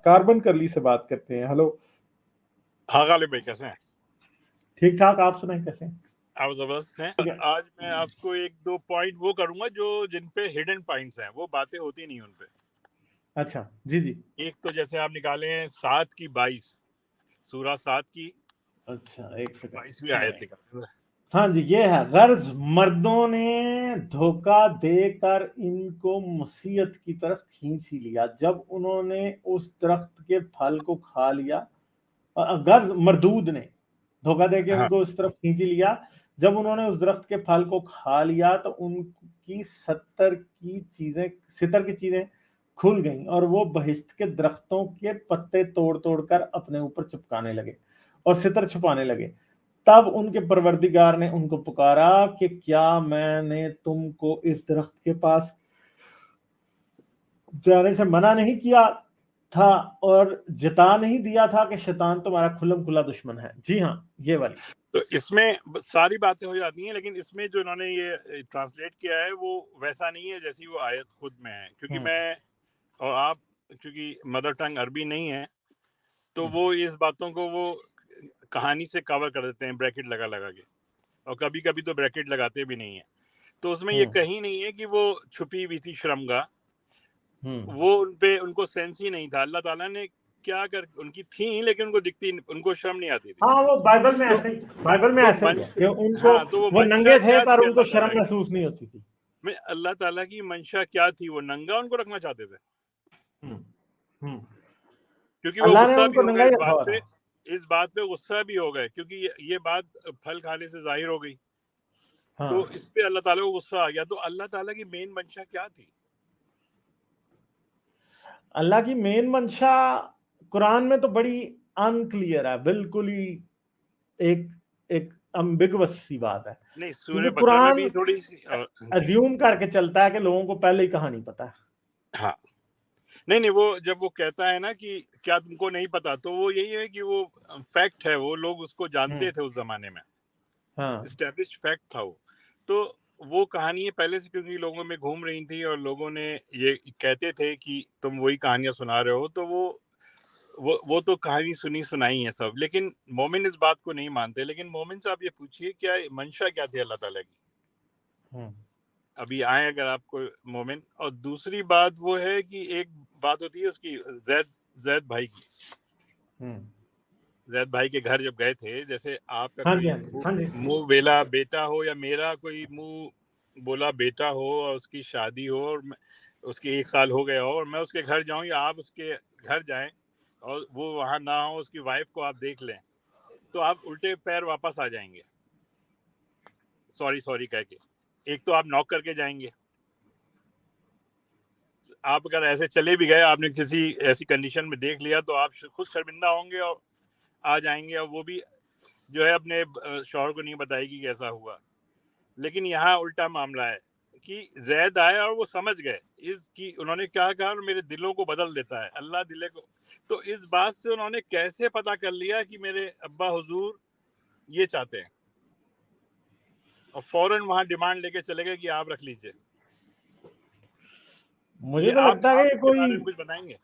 Carbon کرلی سے بات کرتے ہیں. ہلو. ہاں غالب بھائی کیسے ہیں؟ ٹھیک ٹھاک, آپ سنائیں کیسے ہیں؟ آپ زبردست ہیں. آج میں آپ کو ایک دو پوائنٹ وہ کروں گا جو جن پہ ہڈن پوائنٹس ہیں, وہ باتیں ہوتی نہیں ان پہ. اچھا جی جی. ایک تو جیسے آپ نکالے ہیں 7:22 سورہ 7 کی. اچھا ایک سیکنڈ. 22ویں آیت نکالیں. ہاں جی, یہ ہے غرض مردوں نے دھوکہ دے کر ان کو معصیت کی طرف کھینچ ہی لیا جب انہوں نے اس درخت کے پھل کو کھا لیا. غرض مردود نے دھوکہ دے کے ان کو اس طرف کھینچ لیا جب انہوں نے اس درخت کے پھل کو کھا لیا تو ان کی 70 کی چیزیں کھل گئیں اور وہ بہشت کے درختوں کے پتے توڑ توڑ کر اپنے اوپر چپکانے لگے اور ستر چھپانے لگے. تب ان کے پروردگار نے ان کو پکارا کہ کیا میں نے تم کو اس درخت کے پاس جانے سے منع نہیں کیا تھا اور جتا نہیں دیا تھا کہ شیطان تمہارا کھلم کھلا دشمن ہے. جی ہاں, یہ والی. تو اس میں ساری باتیں ہو جاتی ہیں, لیکن اس میں جو انہوں نے یہ ٹرانسلیٹ کیا ہے وہ ویسا نہیں ہے جیسی وہ آیت خود میں ہے. کیونکہ میں اور آپ کیونکہ مدر ٹنگ عربی نہیں ہے تو وہ اس باتوں کو وہ کہانی سے کور کر دیتے ہیں بریکٹ لگا لگا کے, اور کبھی کبھی تو بریکٹ لگاتے بھی نہیں ہیں. تو اس میں یہ کہیں نہیں ہے کہ وہ چھپی ہوئی تھی شرمگاہ, وہ ان کو سینس ہی نہیں تھا. اللہ تعالیٰ نے کیا کر ان کی تھیں لیکن ان کو دکھتی, ان کو شرم نہیں آتی تھی. ہاں وہ بائبل میں ایسے ہی ہے کہ ان کو وہ ننگے تھے پر ان کو شرم محسوس نہیں ہوتی تھی. میں اللہ تعالیٰ کی منشا کیا تھی, وہ ننگا ان کو رکھنا چاہتے تھے کیونکہ وہ غصہ بھی ہو گئے اس بات پہ غصہ بھی ہو گئے کیونکہ یہ بات پھل کھانے سے ظاہر ہو گئی. تو اس پہ اللہ تعالیٰ کو غصہ آ گیا. تو اللہ تعالیٰ کی مین منشا کیا تھی؟ اللہ کی مین منشا قرآن میں تو بڑی ان کلیئر ہے, بالکل ہی ایک امبیگوس سی بات ہے. نہیں, سورہ بقرہ میں بھی تھوڑی سی ازیوم کر کے چلتا ہے کہ لوگوں کو پہلے ہی کہانی پتا ہے. ہاں نہیں وہ جب وہ کہتا ہے نا کہ کیا تم کو نہیں پتا, تو وہ یہی ہے کہ وہ فیکٹ ہے, وہ لوگ اس کو جانتے تھے اس زمانے میں, اسٹیبلشڈ فیکٹ تھا وہ. تو وہ کہانی پہلے سے کیونکہ لوگوں میں گھوم رہی تھی اور لوگوں نے یہ کہتے تھے کہ تم وہی کہانیاں سنا رہے ہو, تو وہ تو کہانی سنائی ہے سب. لیکن مومن اس بات کو نہیں مانتے. لیکن مومن سے آپ یہ پوچھئے کیا منشا کیا تھی اللہ تعالیٰ کی, ابھی آئے اگر آپ کو مومن. اور دوسری بات وہ ہے کہ ایک بات ہوتی ہے اس کی زید بھائی کی. زید بھائی کے گھر جب گئے تھے, جیسے آپ کا کوئی منہ بیلا بیٹا ہو یا میرا کوئی منہ بولا بیٹا ہو اور اس کی شادی ہو اور اس کے 1 سال ہو گیا ہو اور میں اس کے گھر جاؤں یا آپ اس کے گھر جائیں اور وہ وہاں نہ ہو, اس کی وائف کو آپ دیکھ لیں, تو آپ الٹے پیر واپس آ جائیں گے سوری کہہ کے. ایک تو آپ نوک کر کے جائیں گے. آپ اگر ایسے چلے بھی گئے, آپ نے کسی ایسی کنڈیشن میں دیکھ لیا تو آپ خود شرمندہ ہوں گے اور آ جائیں گے, اور وہ بھی جو ہے اپنے شوہر کو نہیں بتائے گی کہ ایسا ہوا. لیکن یہاں الٹا معاملہ ہے کہ زید آئے اور وہ سمجھ گئے اس کی, انہوں نے کیا کہا, میرے دلوں کو بدل دیتا ہے اللہ دلے کو. تو اس بات سے انہوں نے کیسے پتا کر لیا کہ میرے ابا حضور یہ چاہتے ہیں, اور فوراً وہاں ڈیمانڈ لے کے چلے گئے کہ آپ رکھ لیجئے. مجھے تو لگتا ہے کہ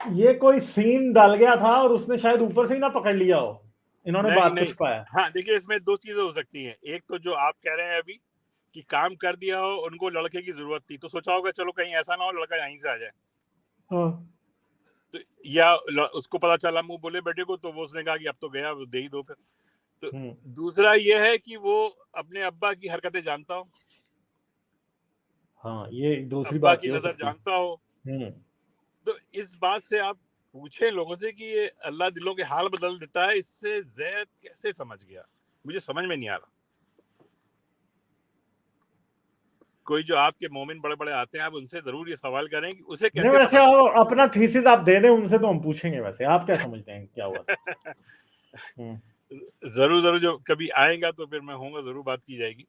یہ کوئی سین ڈال گیا تھا اور اس نے شاید اوپر سے ہی نہ پکڑ لیا ہو, انہوں نے بات کو چھپایا. ہاں دیکھیے, اس میں 2 چیزیں ہو سکتی ہیں. ایک تو جو آپ کہہ رہے ہیں ابھی کہ کام کر دیا ہو, ان کو لڑکے کی ضرورت تھی تو سوچا ہوگا چلو کہیں ایسا نہ ہو لڑکا یہیں سے آ جائے. تو یا اس کو پتا چلا منہ بولے بیٹے کو, تو وہ اس نے کہا کہ اب تو گیا, دے ہی دو پھر. تو دوسرا یہ ہے کہ وہ اپنے ابا کی حرکتیں جانتا ہو, یہ دوسری ابا بات کی نظر جانتا ہو. تو اس بات سے آپ پوچھیں لوگوں سے کہ یہ اللہ دلوں کے حال بدل دیتا ہے, اس سے زید کیسے سمجھ گیا, مجھے سمجھ میں نہیں آ رہا. کوئی جو آپ کے مومن بڑے بڑے آتے ہیں, آپ ان سے ضرور یہ سوال کریں کہ اسے کیسے ویسے اپنا تھیسس آپ دے دیں ان سے تو ہم پوچھیں گے. ویسے آپ کیا سمجھتے ہیں کیا ہوا؟ ضرور جو کبھی آئیں گا تو پھر میں ہوں گا, ضرور بات کی جائے گی.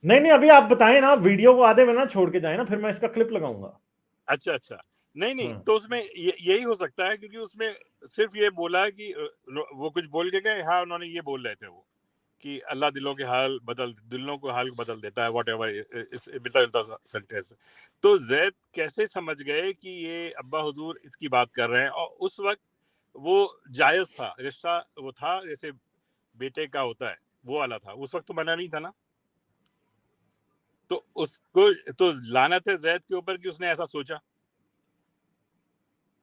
نہیں ابھی آپ بتائیں نا, ویڈیو کو آدھے میں نہ چھوڑ کے جائیں نا, پھر میں اس کا کلپ لگاؤں گا. اچھا نہیں تو اس میں یہی ہو سکتا ہے کیونکہ اس میں صرف یہ بولا کہ وہ کچھ بول کے گئے, ہاں انہوں نے یہ بول رہے تھے وہ, کہ اللہ دلوں کو حال بدل دیتا ہے، واٹ ایور ملتا سینٹینس. تو زید کیسے سمجھ گئے کہ یہ ابا حضور اس کی بات کر رہے ہیں؟ اور اس وقت وہ جائز تھا رشتہ، وہ تھا جیسے بیٹے کا ہوتا ہے وہ والا تھا، اس وقت تو منع نہیں تھا نا. تو اس کو تو لعنت ہے زید کے اوپر کہ اس نے ایسا سوچا.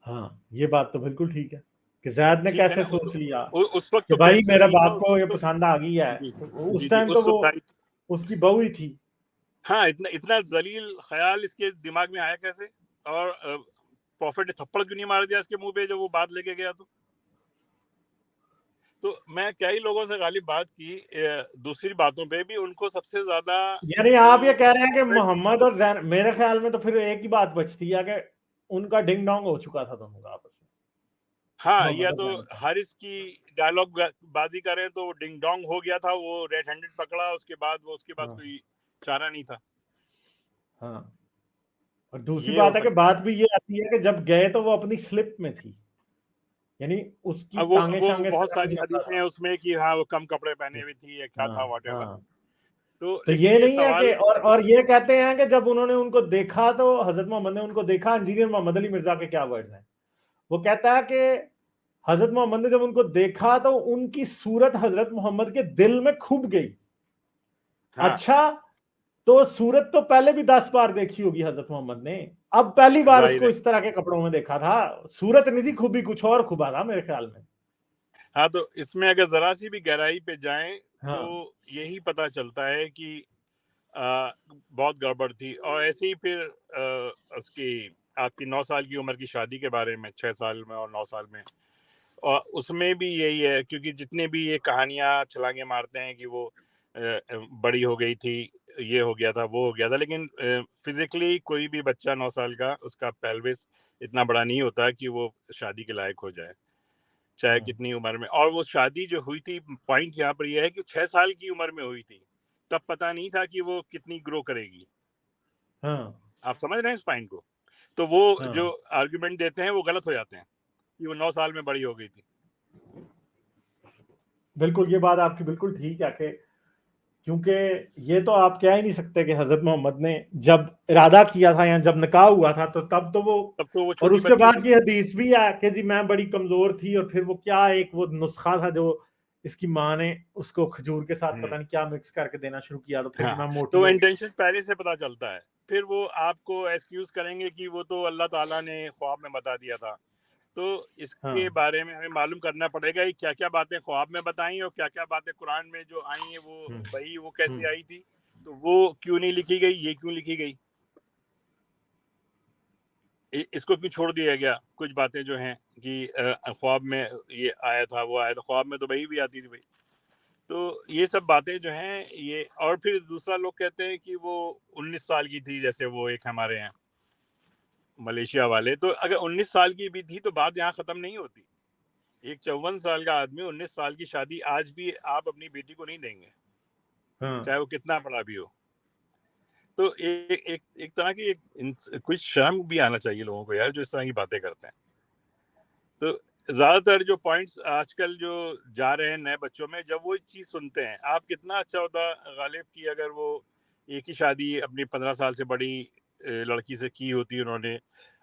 ہاں یہ بات تو بالکل ٹھیک ہے کہ زید نے ٹھیک ہے کیسے نا، سوچ لیا اس وقت کہ تو بھائی کینسر میرے نہیں تھا باپ کو یہ تو. پسند آ گئی ہے. جی اس جی جی ٹائم اس تو وہ سوسائٹی. اس کی بہو ہی تھی. ہاں اتنا ذلیل خیال اس کے دماغ میں آیا کیسے؟ اور پروفٹ نے تھپڑ کیوں نہیں مار دیا اس کے منہ پہ جب وہ بات لے کے گیا؟ تو میں کئی لوگوں سے غالب بات کی دوسری باتوں پہ بھی، ان کو سب سے زیادہ یعنی آپ یہ کہہ رہے ہیں کہ محمد اور زین، میرے خیال میں تو پھر ایک ہی بات بچتی ہے کہ ان کا ڈنگ ڈونگ ہو چکا تھا دونوں کا آپس میں. ہاں، یا تو حارث کی ڈائلاگ بازی کریں تو وہ ڈنگ ڈونگ ہو گیا تھا، وہ ریڈ ہینڈڈ پکڑا، اس کے بعد وہ اس کے پاس کوئی چارہ نہیں تھا. ہاں، اور دوسری یہ ہو بات ہے کہ سکتا بات بھی یہ آتی ہے کہ جب گئے تو وہ اپنی سلپ میں تھی، یعنی اس کی ٹانگیں وہ شانگیں بہت سے ساری حدیثیں ہیں اس میں کہ ہاں وہ کم کپڑے پہنے ہوئی تھی یا کیا تھا واٹ ایور. تو تو لیکن یہ نہیں ہے سوال کہ اور یہ کہتے ہیں کہ جب انہوں نے ان کو دیکھا تو حضرت محمد نے ان کو دیکھا. انجینئر محمد علی مرزا کے کیا ورڈز ہیں، وہ کہتا ہے کہ حضرت محمد نے جب ان کو دیکھا تو ان کی صورت حضرت محمد کے دل میں کھب گئی. اچھا تو صورت تو پہلے بھی 10 بار دیکھی ہوگی حضرت محمد نے، اب پہلی بار اس کو اس طرح کے کپڑوں میں دیکھا تھا. صورت نہیں تھی کھبی، کچھ اور کھبا تھا میرے خیال میں. ہاں، تو اس میں اگر ذرا سی بھی گہرائی پہ جائیں ہاں تو یہی پتا چلتا ہے کہ بہت گڑبڑ تھی. اور ایسے ہی پھر اس کی آپ کی 9 سال کی عمر کی شادی کے بارے میں، 6 سال میں اور 9 سال میں، اور اس میں بھی یہی ہے کیونکہ جتنے بھی یہ کہانیاں چھلانگے مارتے ہیں کہ وہ بڑی ہو گئی تھی، یہ ہو گیا تھا، وہ ہو گیا تھا، لیکن فزیکلی کوئی بھی بچہ 9 سال کا، اس کا پیلوس اتنا بڑا نہیں ہوتا کہ وہ شادی کے لائق ہو جائے چاہے کتنی عمر میں. اور وہ شادی جو ہوئی تھی، پوائنٹ یہاں پر یہ ہے کہ 6 سال کی عمر میں ہوئی تھی، تب پتہ نہیں تھا کہ وہ کتنی گرو کرے گی. آپ سمجھ رہے ہیں اس پوائنٹ کو؟ تو وہ جو آرگومنٹ دیتے ہیں وہ غلط ہو جاتے ہیں کہ وہ 9 سال میں بڑی ہو گئی تھی. بالکل، یہ بات آپ کی بالکل ٹھیک ہے کہ کیونکہ یہ تو آپ کہہ ہی نہیں سکتے کہ حضرت محمد نے جب ارادہ کیا تھا یا جب نکاح ہوا تھا تو تب تو وہ اور چھوٹی اس کے بچی بعد تھی. کی حدیث بھی ہے کہ جی میں بڑی کمزور تھی، اور پھر وہ کیا ایک وہ نسخہ تھا جو اس کی ماں نے اس کو کھجور کے ساتھ پتہ نہیں کیا مکس کر کے دینا شروع کیا، تو پھر میں موٹی تو انٹینشن پہلے سے پتہ چلتا ہے. پھر وہ آپ کو ایکسکیوز کریں گے کہ وہ تو اللہ تعالیٰ نے خواب میں بتا دیا تھا. تو اس کے بارے میں ہمیں معلوم کرنا پڑے گا کیا کیا باتیں خواب میں بتائیں اور کیا کیا باتیں قرآن میں جو آئی ہیں وہ صحیح، وہ کیسی آئی تھی، تو وہ کیوں نہیں لکھی گئی، یہ کیوں لکھی گئی، اس کو کیوں چھوڑ دیا گیا. کچھ باتیں جو ہیں کہ خواب میں یہ آیا تھا، وہ آیا تھا، خواب میں تو وہی بھی آتی تھی بھائی. تو یہ سب باتیں جو ہیں یہ. اور پھر دوسرا لوگ کہتے ہیں کہ وہ 19 سال کی تھی، جیسے وہ ایک ہمارے ہیں ملیشیا والے. تو اگر 19 سال کی بھی تھی تو بات یہاں ختم نہیں ہوتی. ایک 54 سال کا آدمی 19 سال کی شادی آج بھی آپ اپنی بیٹی کو نہیں دیں گے، چاہے وہ کتنا بڑا بھی ہو. تو ایک طرح کی کچھ شرم بھی آنا چاہیے لوگوں کو یار، جو اس طرح کی باتیں کرتے ہیں. تو زیادہ تر جو پوائنٹس آج کل جو جا رہے ہیں نئے بچوں میں، جب وہ چیز سنتے ہیں، آپ کتنا اچھا ہوتا غالب کی اگر وہ ایک ہی شادی اپنی 15 سال سے بڑی لڑکی سے کی ہوتی انہوں نے،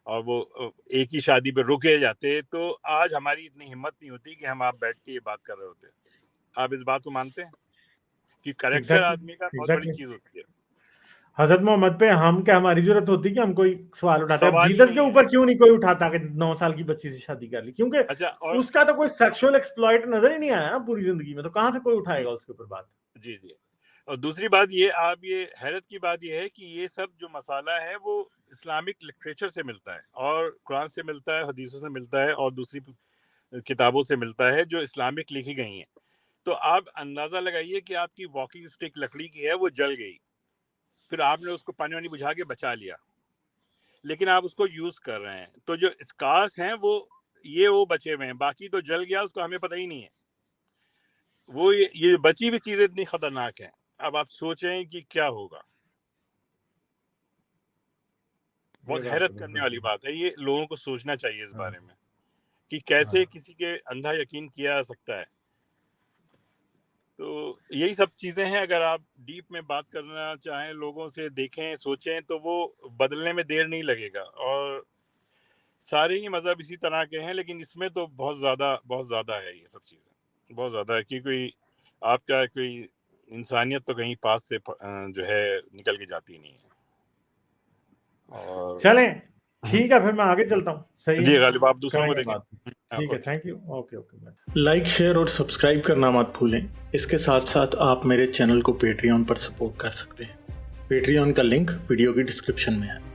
اور وہ ایک ہی شادی پہ رکے جاتے، تو آج ہماری اتنی ہمت نہیں ہوتی کہ ہم آپ بیٹھ کے یہ بات کر رہے ہوتے. آپ اس بات کو مانتے ہیں کہ کریکٹر آدمی کا بہت بڑی چیز ہوتی ہے. حضرت محمد پہ ہم کیا ہماری ضرورت ہوتی کہ ہم کوئی سوال اٹھاتے ہیں؟ سوال ہی جیسس کے نہیں ہے. اوپر کیوں نہیں کوئی اٹھاتا کہ 9 سال کی بچی سے شادی کر لی؟ کیونکہ اچھا، اور اس کا تو کوئی سیکشول ایکسپلائٹ نظر ہی نہیں آیا پوری زندگی میں، تو کہاں سے کوئی اٹھائے گا اس کے اوپر بات. جی جی. اور دوسری بات یہ، آپ یہ حیرت کی بات یہ ہے کہ یہ سب جو مسئلہ ہے وہ اسلامک لٹریچر سے ملتا ہے، اور قرآن سے ملتا ہے، حدیثوں سے ملتا ہے، اور دوسری کتابوں سے ملتا ہے جو اسلامک لکھی گئی ہیں. تو آپ اندازہ لگائیے کہ آپ کی واکنگ اسٹک لکڑی کی ہے، وہ جل گئی، پھر آپ نے اس کو پانی وانی بجھا کے بچا لیا، لیکن آپ اس کو یوز کر رہے ہیں، تو جو اسکارس ہیں وہ بچے ہوئے ہیں، باقی تو جل گیا، اس کو ہمیں پتہ ہی نہیں ہے. وہ یہ بچی بھی چیزیں اتنی خطرناک ہیں. اب آپ سوچیں کہ کیا ہوگا. بہت حیرت کرنے والی بات ہے، یہ لوگوں کو سوچنا چاہیے اس بارے میں کہ کیسے کسی کے اندھا یقین کیا جا سکتا ہے. تو یہی سب چیزیں ہیں. اگر آپ ڈیپ میں بات کرنا چاہیں، لوگوں سے دیکھیں، سوچیں، تو وہ بدلنے میں دیر نہیں لگے گا. اور سارے ہی مذہب اسی طرح کے ہیں، لیکن اس میں تو بہت زیادہ ہے یہ سب چیزیں، بہت زیادہ ہے. کیونکہ آپ کا کوئی انسانیت تو کہیں پاس سے جو ہے نکل کے جاتی نہیں ہے. اور چلیں ٹھیک ہے، پھر میں آگے چلتا ہوں. صحیح جی ہے، غالب، آپ دوسروں کو کریں گے دیکھیں. بات. ٹھیک ہے، thank you. Okay okay. Like, share اور سبسکرائب کرنا مت بھولیں. اس کے ساتھ ساتھ آپ میرے چینل کو پیٹریون پر سپورٹ کر سکتے ہیں. پیٹریون کا لنک ویڈیو کی ڈسکرپشن میں ہے.